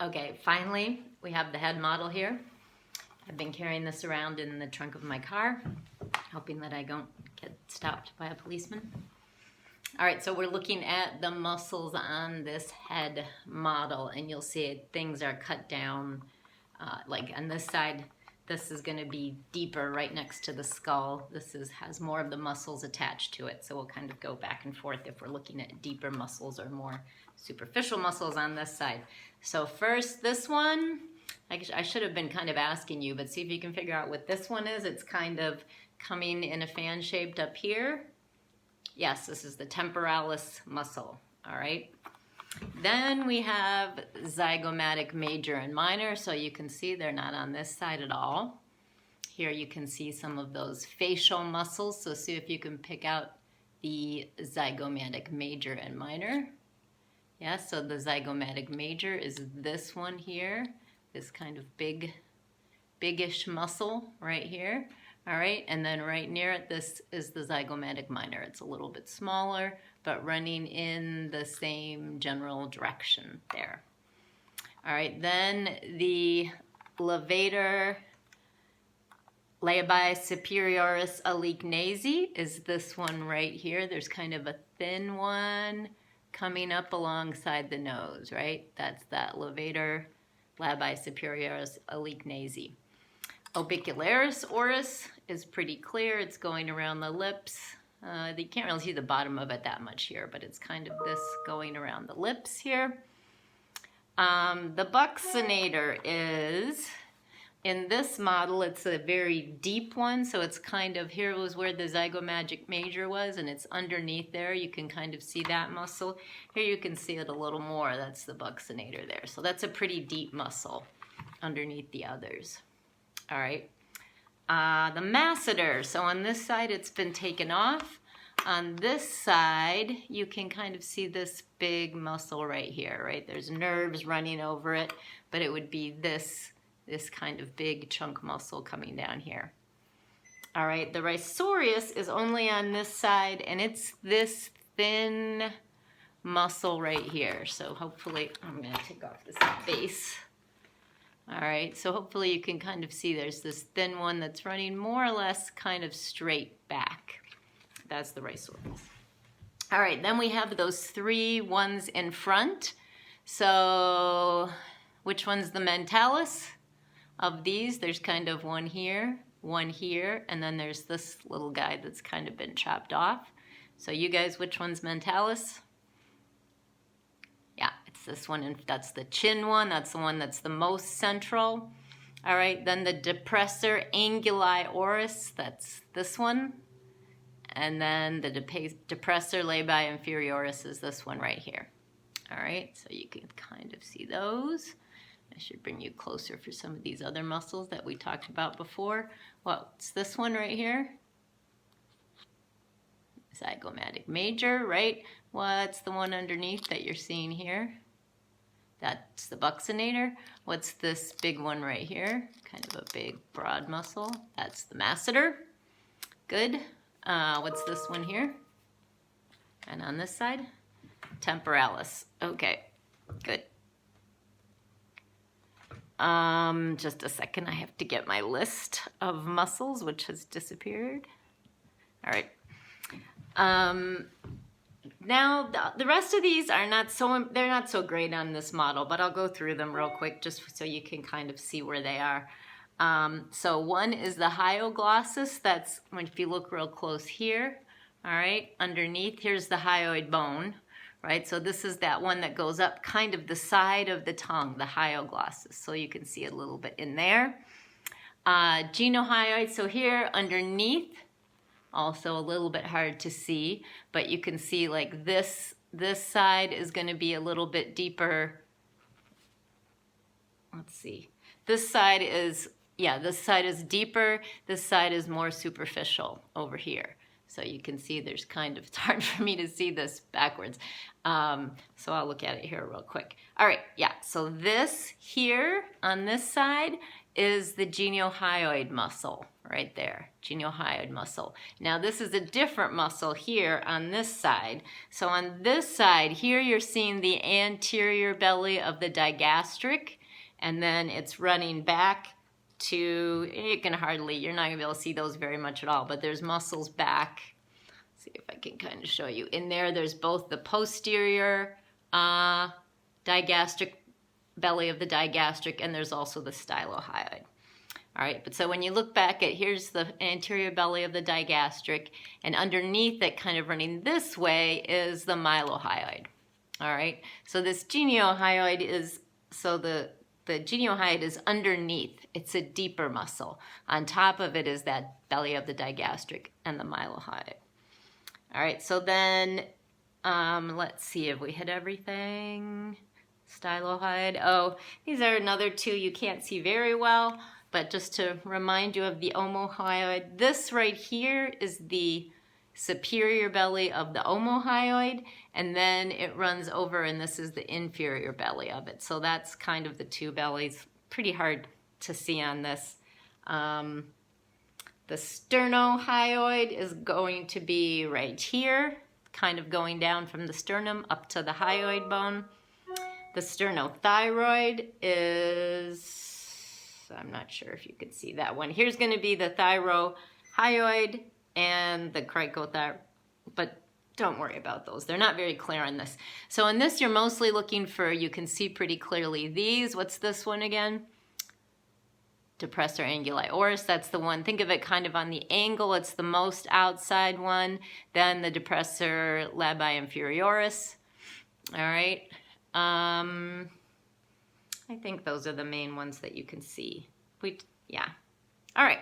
Okay, finally, we have the head model here. I've been carrying this around in the trunk of my car, hoping that I don't get stopped by a policeman. All right, so we're looking at the muscles on this head model, and you'll see things are cut down. Like on this side, this is going to be deeper right next to the skull. This has more of the muscles attached to it, so we'll kind of go back and forth if we're looking at deeper muscles or more superficial muscles on this side. So first, this one, I should have been kind of asking you, but see if you can figure out what this one is. It's kind of coming in a fan shaped up here. Yes, this is the temporalis muscle, all right? Then we have zygomatic major and minor, so you can see they're not on this side at all. Here you can see some of those facial muscles, so see if you can pick out the zygomatic major and minor. Yeah, so the zygomatic major is this one here, this kind of biggish muscle right here. All right, and then right near it, this is the zygomatic minor. It's a little bit smaller, but running in the same general direction there. All right, then the levator labii superioris olichnasi is this one right here. There's kind of a thin one coming up alongside the nose, right? That's that levator labii superioris olichnasi. Orbicularis oris is pretty clear. It's going around the lips. You can't really see the bottom of it that much here, but it's kind of this going around the lips here. The buccinator is, in this model, it's a very deep one, so it's kind of, here was where the zygomatic major was, and it's underneath there. You can kind of see that muscle. Here you can see it a little more. That's the buccinator there. So that's a pretty deep muscle underneath the others. All right, the masseter. So on this side, it's been taken off. On this side, you can kind of see this big muscle right here, right? There's nerves running over it, but it would be this kind of big chunk muscle coming down here. All right, the risorius is only on this side, and it's this thin muscle right here. So hopefully, I'm gonna take off this base. All right, so hopefully you can kind of see there's this thin one that's running more or less kind of straight back. That's the risorius. All right, then we have those three ones in front. So which one's the mentalis of these? There's kind of one here, and then there's this little guy that's kind of been chopped off. So you guys, which one's mentalis? Yeah, it's this one, and that's the chin one. That's the one that's the most central. All right, then the depressor anguli oris, that's this one. And then the depressor labii inferioris is this one right here. All right, so you can kind of see those. I should bring you closer for some of these other muscles that we talked about before. What's this one right here? Zygomatic major, right? What's the one underneath that you're seeing here? That's the buccinator. What's this big one right here? Kind of a big, broad muscle. That's the masseter. Good. What's this one here? And on this side? Temporalis. Okay, good. Just a second, I have to get my list of muscles, which has disappeared. All right. Now the rest of these are they're not so great on this model, but I'll go through them real quick just so you can kind of see where they are. So one is the hyoglossus. That's if you look real close here, all right, underneath, here's the hyoid bone, right? So this is that one that goes up kind of the side of the tongue, the hyoglossus. So you can see a little bit in there. Genohyoid, so here underneath, also a little bit hard to see, but you can see like this side is going to be a little bit deeper. Let's see. This side is deeper. This side is more superficial over here. So you can see there's kind of, it's hard for me to see this backwards. So I'll look at it here real quick. All right, yeah, so this here on this side is the genohyoid muscle, right there, geniohyoid muscle. Now this is a different muscle here on this side. So on this side, here you're seeing the anterior belly of the digastric, and then it's running back to, you're not gonna be able to see those very much at all, but there's muscles back. Let's see if I can kind of show you. In there, there's both the posterior digastric belly of the digastric, and there's also the stylohyoid. All right, but so when you look back at, here's the anterior belly of the digastric, and underneath it, kind of running this way, is the mylohyoid. All right, so this geniohyoid is, so the geniohyoid is underneath. It's a deeper muscle. On top of it is that belly of the digastric and the mylohyoid. All right, so then let's see if we hit everything. Stylohyoid. Oh, these are another two you can't see very well, but just to remind you of the omohyoid, this right here is the superior belly of the omohyoid, and then it runs over, and this is the inferior belly of it. So that's kind of the two bellies. Pretty hard to see on this. The sternohyoid is going to be right here, kind of going down from the sternum up to the hyoid bone. The sternothyroid is, I'm not sure if you could see that one. Here's going to be the thyrohyoid and the cricothyroid, but don't worry about those. They're not very clear on this. So in this, you're mostly looking for, you can see pretty clearly these. What's this one again? Depressor anguli oris, that's the one. Think of it kind of on the angle. It's the most outside one. Then the depressor labii inferioris. All right. I think those are the main ones that you can see. Yeah. All right.